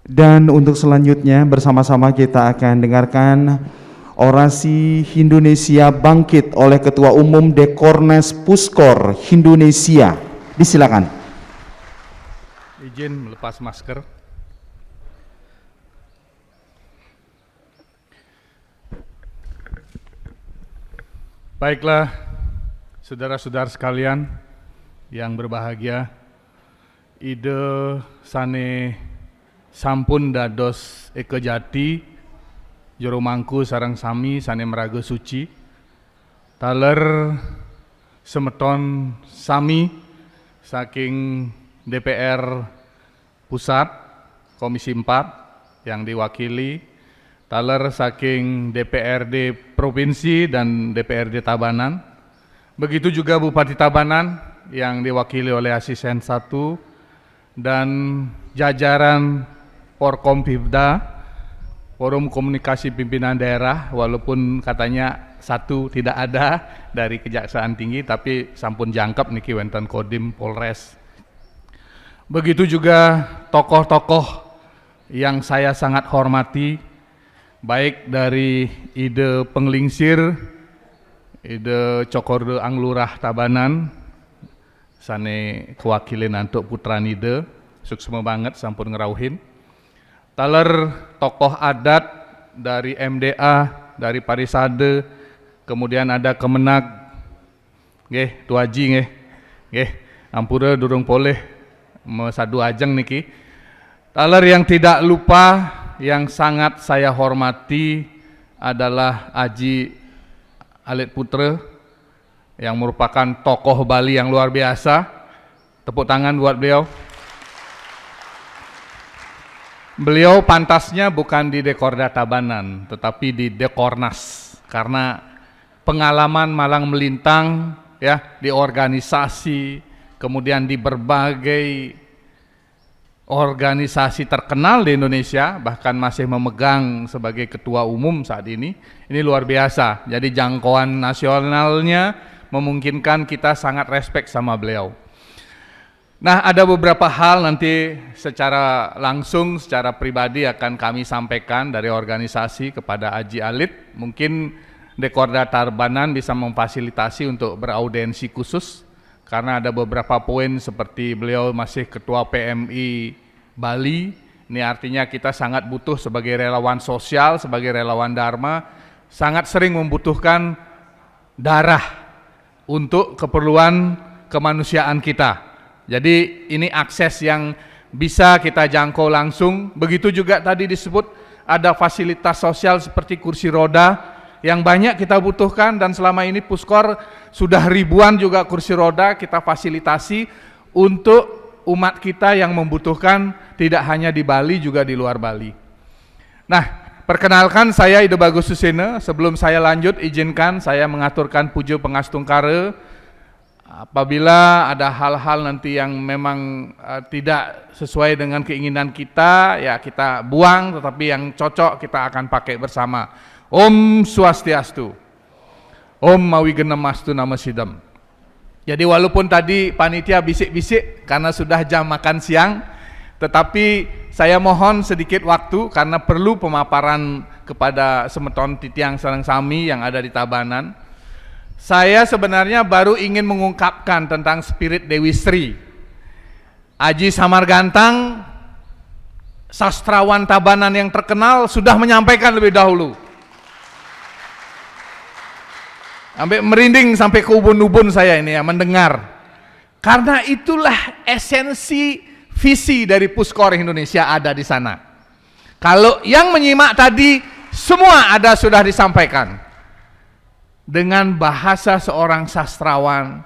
Dan untuk selanjutnya bersama-sama kita akan dengarkan orasi Indonesia Bangkit oleh Ketua Umum Dekornas Puskor Indonesia. Disilakan. Izin melepas masker. Baiklah, saudara-saudara sekalian yang berbahagia, ide sane sampun dados eke jati jero mangku sareng sami sane meraga suci taler semeton sami saking DPR Pusat Komisi 4 yang diwakili taler saking DPRD Provinsi dan DPRD Tabanan, begitu juga Bupati Tabanan yang diwakili oleh Asisten 1 dan jajaran Porkompimda, Forum Komunikasi Pimpinan Daerah, walaupun katanya satu tidak ada dari Kejaksaan Tinggi, tapi sampun jangkep niki wonten Kodim Polres. Begitu juga tokoh-tokoh yang saya sangat hormati, baik dari ide Penglingsir, ide Cokorde Anglurah Tabanan, sane kewakilin antuk Putranide, suksema banget sampun ngerauhin. Taler tokoh adat dari MDA, dari Parisade, kemudian ada Kemenag, nggih, Tuaji nggih, ampura durung poleh mesadu ajeng niki. Taler yang tidak lupa, yang sangat saya hormati adalah Aji Alit Putra, yang merupakan tokoh Bali yang luar biasa. Tepuk tangan buat beliau. Beliau pantasnya bukan di Dekorda Tabanan, tetapi di Dekornas, karena pengalaman malang melintang ya di organisasi, kemudian di berbagai organisasi terkenal di Indonesia, bahkan masih memegang sebagai ketua umum saat ini luar biasa. Jadi jangkauan nasionalnya memungkinkan kita sangat respect sama beliau. Nah, ada beberapa hal nanti secara langsung, secara pribadi akan kami sampaikan dari organisasi kepada Aji Alit. Mungkin Dekorda Tabanan bisa memfasilitasi untuk beraudiensi khusus, karena ada beberapa poin seperti beliau masih Ketua PMI Bali. Ini artinya kita sangat butuh sebagai relawan sosial, sebagai relawan Dharma, sangat sering membutuhkan darah untuk keperluan kemanusiaan kita. Jadi ini akses yang bisa kita jangkau langsung. Begitu juga tadi disebut ada fasilitas sosial seperti kursi roda yang banyak kita butuhkan, dan selama ini Puskor sudah ribuan juga kursi roda kita fasilitasi untuk umat kita yang membutuhkan, tidak hanya di Bali juga di luar Bali. Nah, perkenalkan saya Ide Bagus Susena. Sebelum saya lanjut, izinkan saya mengaturkan puja pengastungkara. Apabila ada hal-hal nanti yang memang tidak sesuai dengan keinginan kita, ya kita buang, tetapi yang cocok kita akan pakai bersama. Om Swastiastu, Om Mawigenemastu Namasidam. Jadi walaupun tadi panitia bisik-bisik karena sudah jam makan siang, tetapi saya mohon sedikit waktu karena perlu pemaparan kepada semeton titiang sareng sami yang ada di Tabanan. Saya sebenarnya baru ingin mengungkapkan tentang spirit Dewi Sri. Aji Samargantang, sastrawan Tabanan yang terkenal, sudah menyampaikan lebih dahulu. Sampai merinding sampai ke ubun-ubun saya ini ya mendengar. Karena itulah esensi visi dari Puskor Indonesia ada di sana. Kalau yang menyimak tadi semua ada sudah disampaikan. Dengan bahasa seorang sastrawan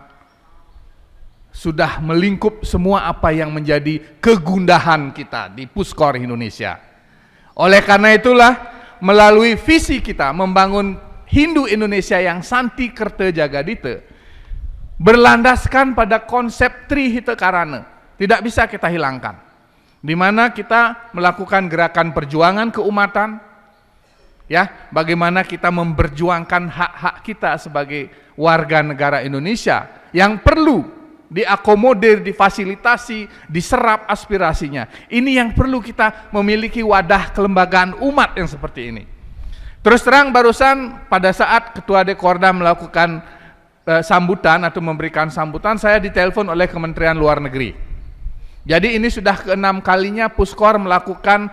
sudah melingkup semua apa yang menjadi kegundahan kita di Puskor Indonesia. Oleh karena itulah melalui visi kita membangun Hindu Indonesia yang Santi Kerta Jagadita berlandaskan pada konsep Trihita Karana, tidak bisa kita hilangkan, di mana kita melakukan gerakan perjuangan keumatan, ya, bagaimana kita memperjuangkan hak-hak kita sebagai warga negara Indonesia yang perlu diakomodir, difasilitasi, diserap aspirasinya. Ini yang perlu kita memiliki wadah kelembagaan umat yang seperti ini. Terus terang barusan pada saat Ketua Dekorda melakukan sambutan atau memberikan sambutan, saya ditelepon oleh Kementerian Luar Negeri. Jadi ini sudah ke-6 kalinya Puskor melakukan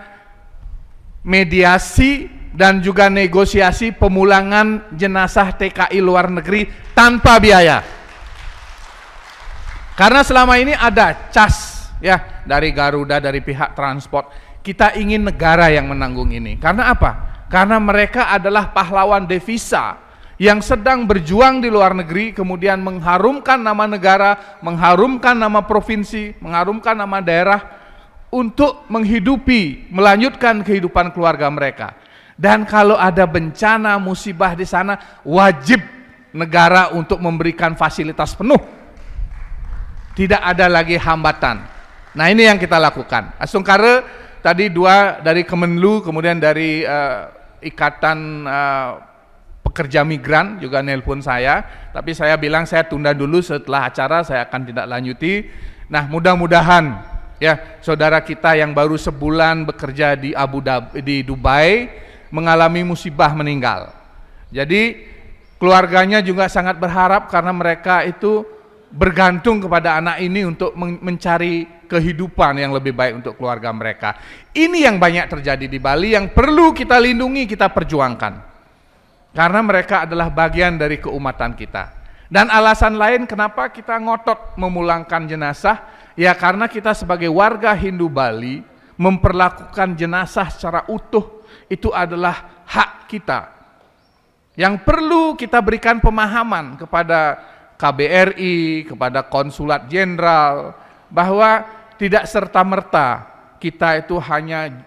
mediasi dan juga negosiasi pemulangan jenazah TKI luar negeri tanpa biaya. Karena selama ini ada cas ya dari Garuda, dari pihak transport. Kita ingin negara yang menanggung ini. Karena apa? Karena mereka adalah pahlawan devisa yang sedang berjuang di luar negeri, kemudian mengharumkan nama negara, mengharumkan nama provinsi, mengharumkan nama daerah untuk menghidupi, melanjutkan kehidupan keluarga mereka. Dan kalau ada bencana, musibah di sana, wajib negara untuk memberikan fasilitas penuh. Tidak ada lagi hambatan. Nah, ini yang kita lakukan. Asungkare tadi 2 dari Kemenlu, kemudian dari Ikatan Pekerja Migran juga nelpon saya, tapi saya bilang saya tunda dulu, setelah acara saya akan tidak lanjuti. Nah, mudah-mudahan ya saudara kita yang baru sebulan bekerja di Abu Dhabi, di Dubai, mengalami musibah meninggal. Jadi keluarganya juga sangat berharap karena mereka itu bergantung kepada anak ini untuk mencari kehidupan yang lebih baik untuk keluarga mereka. Ini yang banyak terjadi di Bali, yang perlu kita lindungi, kita perjuangkan. Karena mereka adalah bagian dari keumatan kita. Dan alasan lain kenapa kita ngotot memulangkan jenazah, ya karena kita sebagai warga Hindu Bali memperlakukan jenazah secara utuh, itu adalah hak kita. Yang perlu kita berikan pemahaman kepada KBRI, kepada Konsulat Jenderal, bahwa tidak serta-merta kita itu hanya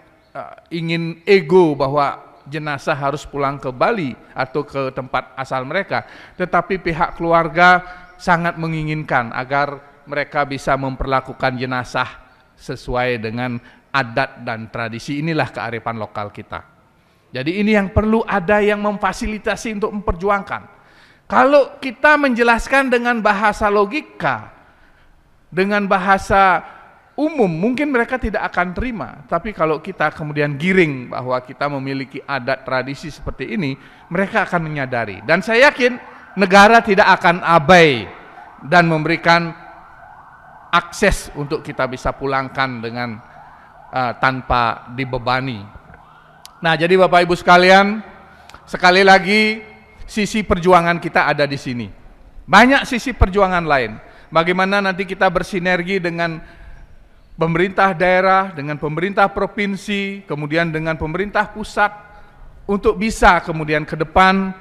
ingin ego bahwa jenazah harus pulang ke Bali atau ke tempat asal mereka, tetapi pihak keluarga sangat menginginkan agar mereka bisa memperlakukan jenazah sesuai dengan adat dan tradisi. Inilah kearifan lokal kita. Jadi ini yang perlu ada yang memfasilitasi untuk memperjuangkan. Kalau kita menjelaskan dengan bahasa logika, dengan bahasa umum, mungkin mereka tidak akan terima. Tapi kalau kita kemudian giring bahwa kita memiliki adat tradisi seperti ini, mereka akan menyadari. Dan saya yakin negara tidak akan abai dan memberikan akses untuk kita bisa pulangkan dengan tanpa dibebani. Nah, jadi Bapak Ibu sekalian, sekali lagi sisi perjuangan kita ada di sini. Banyak sisi perjuangan lain. Bagaimana nanti kita bersinergi dengan pemerintah daerah, dengan pemerintah provinsi, kemudian dengan pemerintah pusat, untuk bisa kemudian ke depan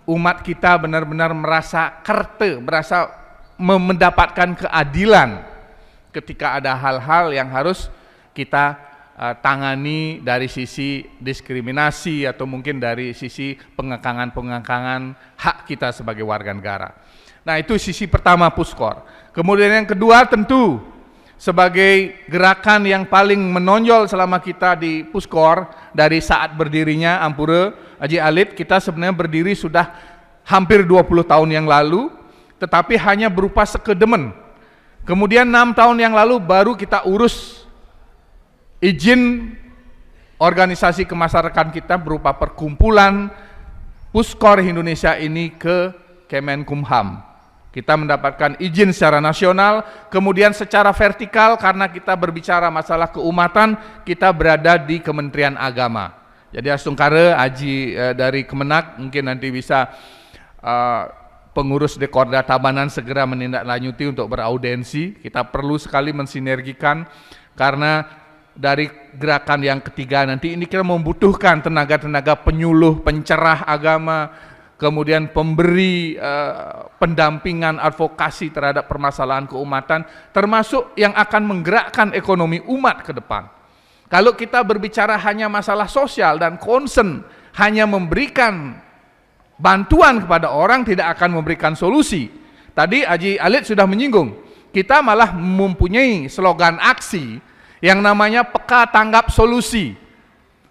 umat kita benar-benar merasa kerte, merasa mendapatkan keadilan ketika ada hal-hal yang harus kita tangani dari sisi diskriminasi atau mungkin dari sisi pengengkangan hak kita sebagai warga negara. Nah, itu sisi pertama Puskor. Kemudian yang kedua tentu sebagai gerakan yang paling menonjol selama kita di Puskor dari saat berdirinya Ampura Haji Alit, kita sebenarnya berdiri sudah hampir 20 tahun yang lalu, tetapi hanya berupa sekedemen. Kemudian 6 tahun yang lalu baru kita urus izin organisasi kemasyarakatan kita berupa perkumpulan Puskor Indonesia ini ke Kemenkumham. Kita mendapatkan izin secara nasional, kemudian secara vertikal karena kita berbicara masalah keumatan, kita berada di Kementerian Agama. Jadi Asungkare Aji dari Kemenak mungkin nanti bisa pengurus Dekorda Tabanan segera menindaklanjuti untuk beraudensi. Kita perlu sekali mensinergikan karena dari gerakan yang ketiga nanti ini kita membutuhkan tenaga-tenaga penyuluh, pencerah agama, kemudian pemberi pendampingan advokasi terhadap permasalahan keumatan, termasuk yang akan menggerakkan ekonomi umat ke depan. Kalau kita berbicara hanya masalah sosial dan concern, hanya memberikan bantuan kepada orang, tidak akan memberikan solusi. Tadi Haji Alit sudah menyinggung, kita malah mempunyai slogan aksi yang namanya peka tanggap solusi.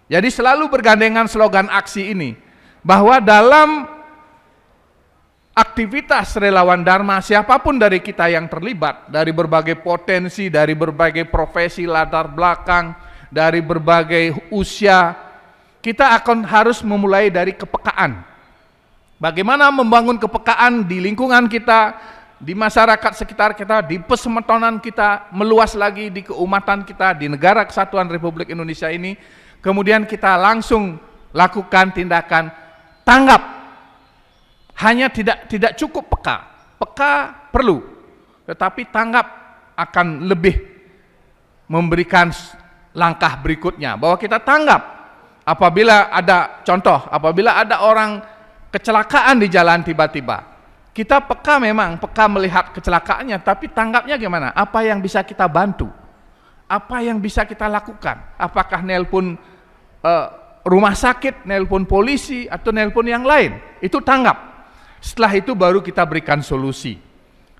Jadi selalu bergandengan slogan aksi ini, bahwa dalam aktivitas relawan Dharma, siapapun dari kita yang terlibat, dari berbagai potensi, dari berbagai profesi, latar belakang, dari berbagai usia, kita akan harus memulai dari kepekaan. Bagaimana membangun kepekaan di lingkungan kita, di masyarakat sekitar kita, di pesemetonan kita, meluas lagi di keumatan kita, di negara kesatuan Republik Indonesia ini, kemudian kita langsung lakukan tindakan tanggap. Hanya tidak cukup peka perlu, tetapi tanggap akan lebih memberikan langkah berikutnya, bahwa kita tanggap apabila ada contoh, apabila ada orang kecelakaan di jalan tiba-tiba, kita peka, memang peka melihat kecelakaannya, tapi tanggapnya gimana? Apa yang bisa kita bantu? Apa yang bisa kita lakukan? Apakah nelpon rumah sakit, nelpon polisi, atau nelpon yang lain? Itu tanggap. Setelah itu baru kita berikan solusi.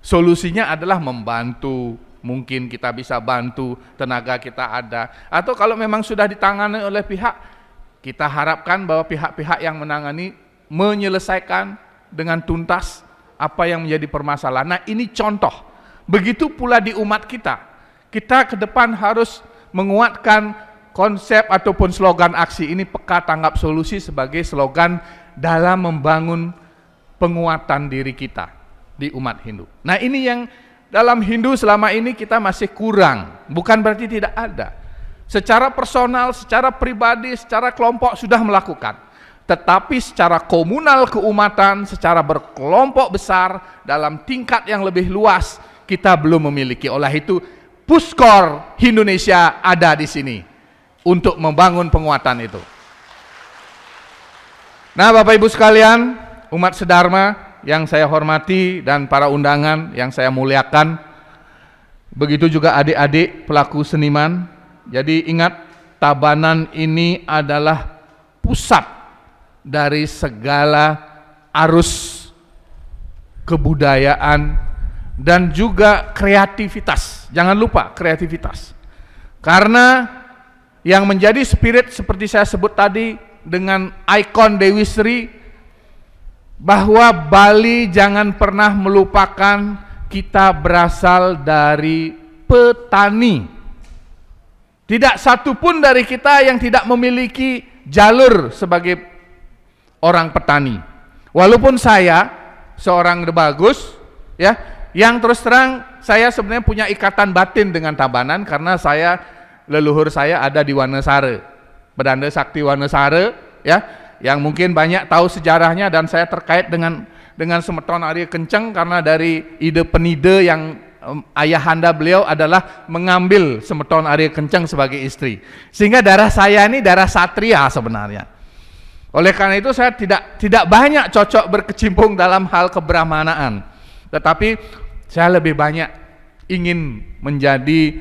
Solusinya adalah membantu, mungkin kita bisa bantu, tenaga kita ada. Atau kalau memang sudah ditangani oleh pihak, kita harapkan bahwa pihak-pihak yang menangani menyelesaikan dengan tuntas apa yang menjadi permasalahan. Nah, ini contoh. Begitu pula di umat kita. Kita ke depan harus menguatkan konsep ataupun slogan aksi ini, peka tanggap solusi, sebagai slogan dalam membangun penguatan diri kita di umat Hindu. Nah, ini yang dalam Hindu selama ini kita masih kurang, bukan berarti tidak ada. Secara personal, secara pribadi, secara kelompok sudah melakukan, tetapi secara komunal keumatan, secara berkelompok besar dalam tingkat yang lebih luas, kita belum memiliki. Oleh itu, Puskor Indonesia ada di sini untuk membangun penguatan itu. Nah, Bapak Ibu sekalian, umat sedharma yang saya hormati dan para undangan yang saya muliakan, begitu juga adik-adik pelaku seniman. Jadi ingat, Tabanan ini adalah pusat dari segala arus kebudayaan dan juga kreativitas. Jangan lupa kreativitas. Karena yang menjadi spirit seperti saya sebut tadi dengan ikon Dewi Sri, bahwa Bali jangan pernah melupakan kita berasal dari petani. Tidak satu pun dari kita yang tidak memiliki jalur sebagai orang petani. Walaupun saya seorang Debagus, ya, yang terus terang saya sebenarnya punya ikatan batin dengan Tabanan, karena leluhur saya ada di Wanasara, Bedanda Sakti Wanasara, ya, yang mungkin banyak tahu sejarahnya, dan saya terkait dengan Semeton Arya Kenceng karena dari ide penide yang ayahanda beliau adalah mengambil Semeton Arya Kenceng sebagai istri, sehingga darah saya ini darah satria sebenarnya. Oleh karena itu saya tidak banyak cocok berkecimpung dalam hal kebrahmanaan, tetapi saya lebih banyak ingin menjadi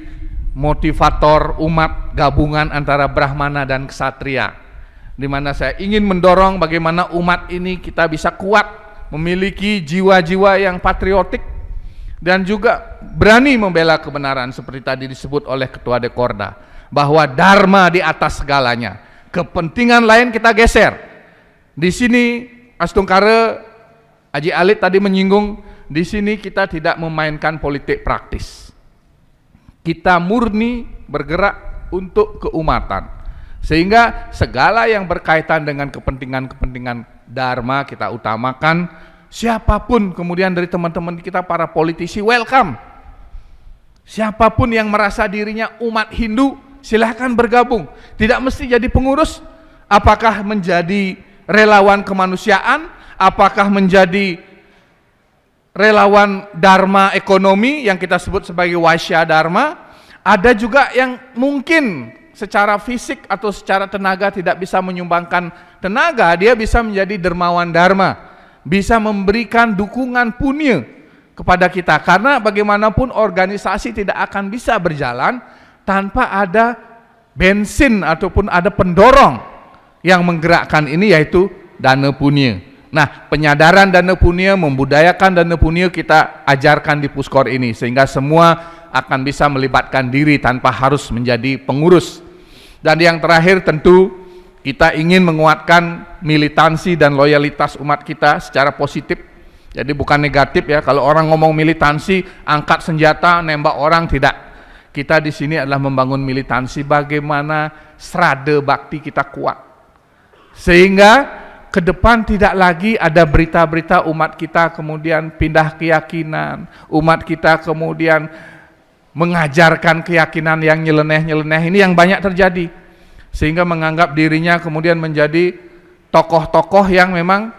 motivator umat, gabungan antara Brahmana dan Ksatria, di mana saya ingin mendorong bagaimana umat ini kita bisa kuat, memiliki jiwa-jiwa yang patriotik, dan juga berani membela kebenaran seperti tadi disebut oleh Ketua Dekorda, bahwa Dharma di atas segalanya. Kepentingan lain kita geser. Di sini Astungkara, Haji Alit tadi menyinggung, di sini kita tidak memainkan politik praktis. Kita murni bergerak untuk keumatan. Sehingga segala yang berkaitan dengan kepentingan-kepentingan Dharma kita utamakan. Siapapun kemudian dari teman-teman kita para politisi, welcome. Siapapun yang merasa dirinya umat Hindu, silahkan bergabung. Tidak mesti jadi pengurus, apakah menjadi relawan kemanusiaan, apakah menjadi relawan Dharma ekonomi yang kita sebut sebagai Waisya Dharma. Ada juga yang mungkin secara fisik atau secara tenaga tidak bisa menyumbangkan tenaga, dia bisa menjadi dermawan Dharma, bisa memberikan dukungan punya kepada kita, karena bagaimanapun organisasi tidak akan bisa berjalan tanpa ada bensin ataupun ada pendorong yang menggerakkan ini, yaitu dana punya. Nah, penyadaran dana punya, membudayakan dana punya kita ajarkan di Puskor ini, sehingga semua akan bisa melibatkan diri tanpa harus menjadi pengurus. Dan yang terakhir tentu kita ingin menguatkan militansi dan loyalitas umat kita secara positif. Jadi bukan negatif ya, kalau orang ngomong militansi, angkat senjata, nembak orang, tidak. Kita di sini adalah membangun militansi bagaimana serada bakti kita kuat. Sehingga ke depan tidak lagi ada berita-berita umat kita kemudian pindah keyakinan, umat kita kemudian mengajarkan keyakinan yang nyeleneh-nyeleneh, ini yang banyak terjadi. Sehingga menganggap dirinya kemudian menjadi tokoh-tokoh yang memang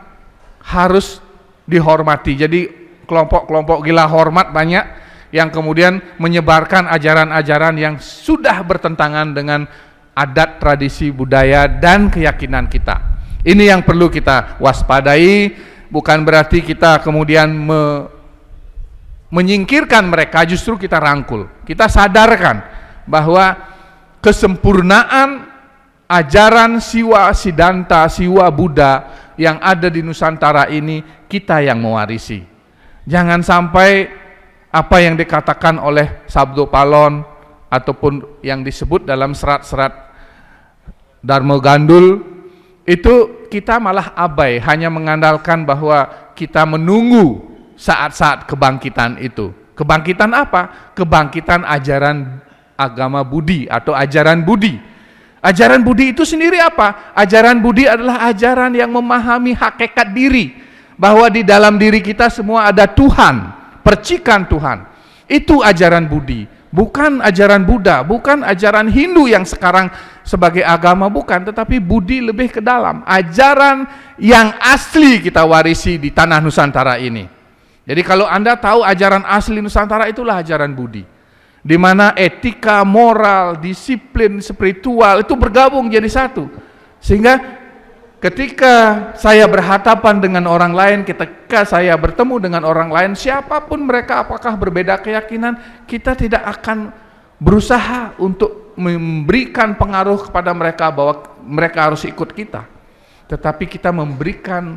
harus dihormati. Jadi kelompok-kelompok gila hormat banyak yang kemudian menyebarkan ajaran-ajaran yang sudah bertentangan dengan adat, tradisi, budaya, dan keyakinan kita. Ini yang perlu kita waspadai, bukan berarti kita kemudian menyingkirkan mereka, justru kita rangkul. Kita sadarkan bahwa kesempurnaan ajaran Siwa Siddhanta, Siwa Buddha yang ada di Nusantara ini kita yang mewarisi. Jangan sampai apa yang dikatakan oleh Sabdo Palon ataupun yang disebut dalam serat-serat Dharma Gandul itu kita malah abai, hanya mengandalkan bahwa kita menunggu saat-saat kebangkitan itu. Kebangkitan apa? Kebangkitan ajaran agama Budi atau ajaran Budi. Ajaran Budi itu sendiri apa? Ajaran Budi adalah ajaran yang memahami hakikat diri, bahwa di dalam diri kita semua ada Tuhan, percikan Tuhan. Itu ajaran Budi, bukan ajaran Buddha, bukan ajaran Hindu yang sekarang sebagai agama, bukan, tetapi Budi lebih ke dalam. Ajaran yang asli kita warisi di tanah Nusantara ini. Jadi kalau Anda tahu ajaran asli Nusantara, itulah ajaran Budi, di mana etika, moral, disiplin, spiritual itu bergabung jadi satu. Sehingga ketika saya berhadapan dengan orang lain, ketika saya bertemu dengan orang lain, siapapun mereka, apakah berbeda keyakinan, kita tidak akan berusaha untuk memberikan pengaruh kepada mereka bahwa mereka harus ikut kita. Tetapi kita memberikan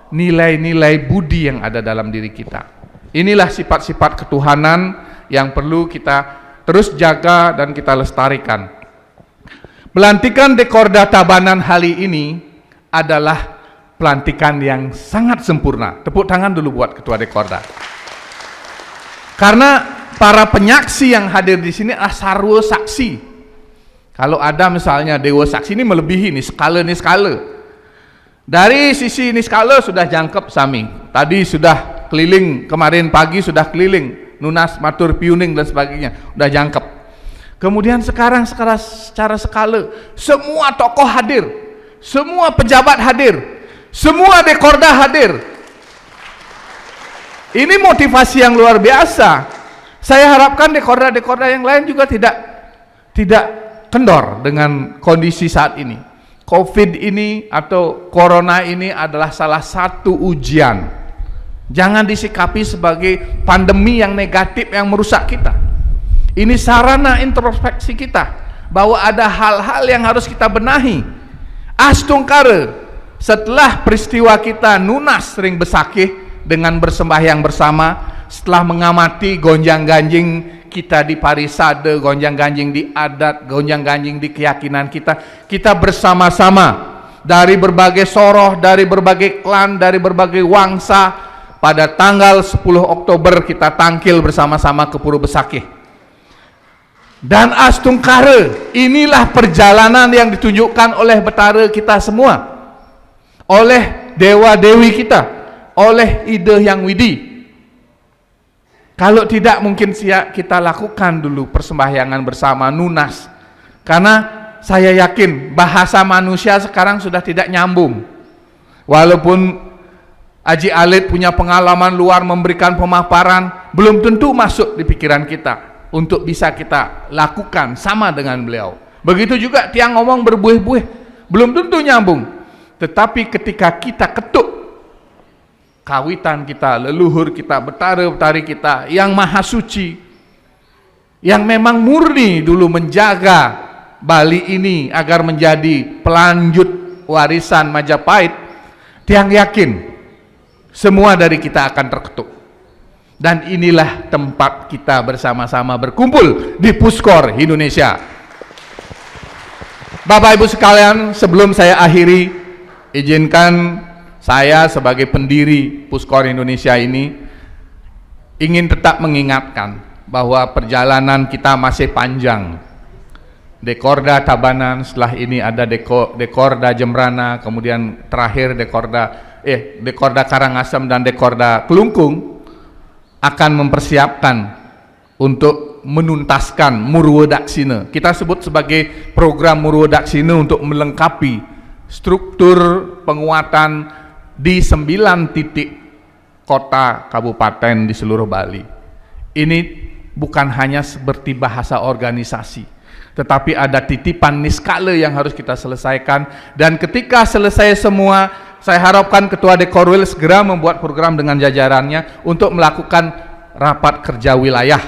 nilai-nilai budi yang ada dalam diri kita. Inilah sifat-sifat ketuhanan yang perlu kita terus jaga dan kita lestarikan. Pelantikan Dekorda Tabanan hari ini adalah pelantikan yang sangat sempurna. Tepuk tangan dulu buat Ketua Dekorda. Karena para penyaksi yang hadir di sini adalah sarwa saksi. Kalau ada misalnya dewa saksi, ini melebihi nih skala. Dari sisi ini skala sudah jangkep sami. Tadi sudah keliling, kemarin pagi sudah keliling Nunas, Matur, Piuning dan sebagainya, udah jangkep. Kemudian sekarang secara skala semua tokoh hadir, semua pejabat hadir, semua Dekorda hadir. Ini motivasi yang luar biasa. Saya harapkan Dekorda-Dekorda yang lain juga tidak kendor dengan kondisi saat ini. Covid ini atau Corona ini adalah salah satu ujian. Jangan disikapi sebagai pandemi yang negatif yang merusak kita. Ini sarana introspeksi kita bahwa ada hal-hal yang harus kita benahi. Astungkara, setelah peristiwa kita Nunas sering besakih dengan bersembahyang bersama, setelah mengamati gonjang-ganjing kita di parisade, gonjang-ganjing di adat, gonjang-ganjing di keyakinan kita bersama-sama dari berbagai soroh, dari berbagai klan, dari berbagai wangsa. Pada tanggal 10 Oktober kita tangkil bersama-sama ke Puro Besakih. Dan Astungkara, inilah perjalanan yang ditunjukkan oleh Betara kita semua, oleh dewa-dewi kita, oleh Ide Hyang Widi. Kalau tidak mungkin kita lakukan dulu persembahyangan bersama Nunas. Karena saya yakin bahasa manusia sekarang sudah tidak nyambung. Walaupun Haji Alit punya pengalaman luar memberikan pemaparan, belum tentu masuk di pikiran kita untuk bisa kita lakukan sama dengan beliau. Begitu juga tiang ngomong berbuih-buih, belum tentu nyambung. Tetapi ketika kita ketuk kawitan kita, leluhur kita, betara-betari kita yang maha suci, yang memang murni dulu menjaga Bali ini agar menjadi pelanjut warisan Majapahit, tiang yakin semua dari kita akan terketuk. Dan inilah tempat kita bersama-sama berkumpul di Puskor Indonesia. Bapak Ibu sekalian, sebelum saya akhiri, izinkan saya sebagai pendiri Puskor Indonesia ini ingin tetap mengingatkan bahwa perjalanan kita masih panjang. Dekorda Tabanan, setelah ini ada Dekorda Jembrana, kemudian terakhir Dekorda Karangasem dan Dekorda Kelungkung akan mempersiapkan untuk menuntaskan Murwodaksina. Kita sebut sebagai program Murwodaksina untuk melengkapi struktur penguatan di 9 titik kota kabupaten di seluruh Bali. Ini bukan hanya seperti bahasa organisasi, tetapi ada titipan niskala yang harus kita selesaikan, dan ketika selesai semua, saya harapkan Ketua Dekorwil segera membuat program dengan jajarannya untuk melakukan rapat kerja wilayah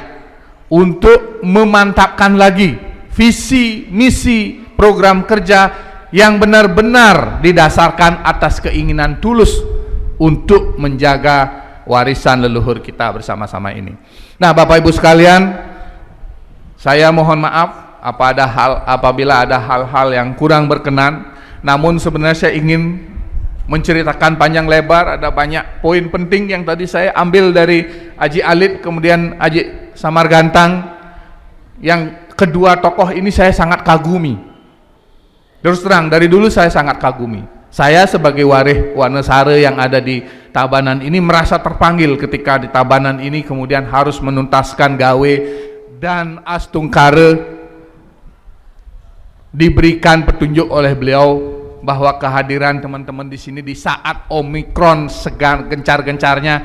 untuk memantapkan lagi visi, misi, program kerja yang benar-benar didasarkan atas keinginan tulus untuk menjaga warisan leluhur kita bersama-sama ini. Nah, Bapak Ibu sekalian, saya mohon maaf apabila ada hal-hal yang kurang berkenan, namun sebenarnya saya ingin menceritakan panjang lebar, ada banyak poin penting yang tadi saya ambil dari Haji Alit, kemudian Haji Samargantang. Yang kedua tokoh ini saya sangat kagumi. Terus terang, dari dulu saya sangat kagumi. Saya sebagai warih Wanasara yang ada di Tabanan ini merasa terpanggil ketika di Tabanan ini kemudian harus menuntaskan gawe, dan Astungkara diberikan petunjuk oleh beliau bahwa kehadiran teman-teman di sini di saat Omikron gencar-gencarnya,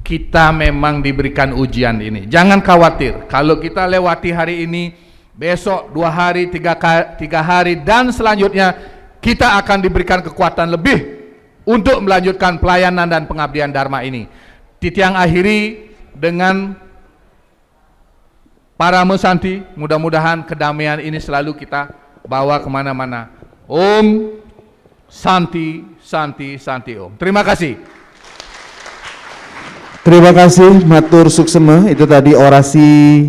kita memang diberikan ujian ini. Jangan khawatir, kalau kita lewati hari ini, besok 2 hari, 3 hari, dan selanjutnya kita akan diberikan kekuatan lebih untuk melanjutkan pelayanan dan pengabdian Dharma ini. Titiang akhiri dengan para mesanti, mudah-mudahan kedamaian ini selalu kita bawa kemana-mana. Om Santi, Santi, Santi Om. Terima kasih. Terima kasih Matur Suksema. Itu tadi orasi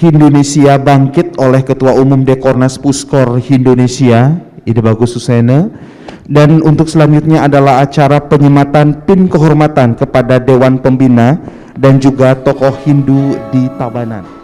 Indonesia Bangkit oleh Ketua Umum Dekornas Puskor Indonesia, Ide Bagus Susena. Dan untuk selanjutnya adalah acara penyematan pin kehormatan kepada Dewan Pembina dan juga tokoh Hindu di Tabanan.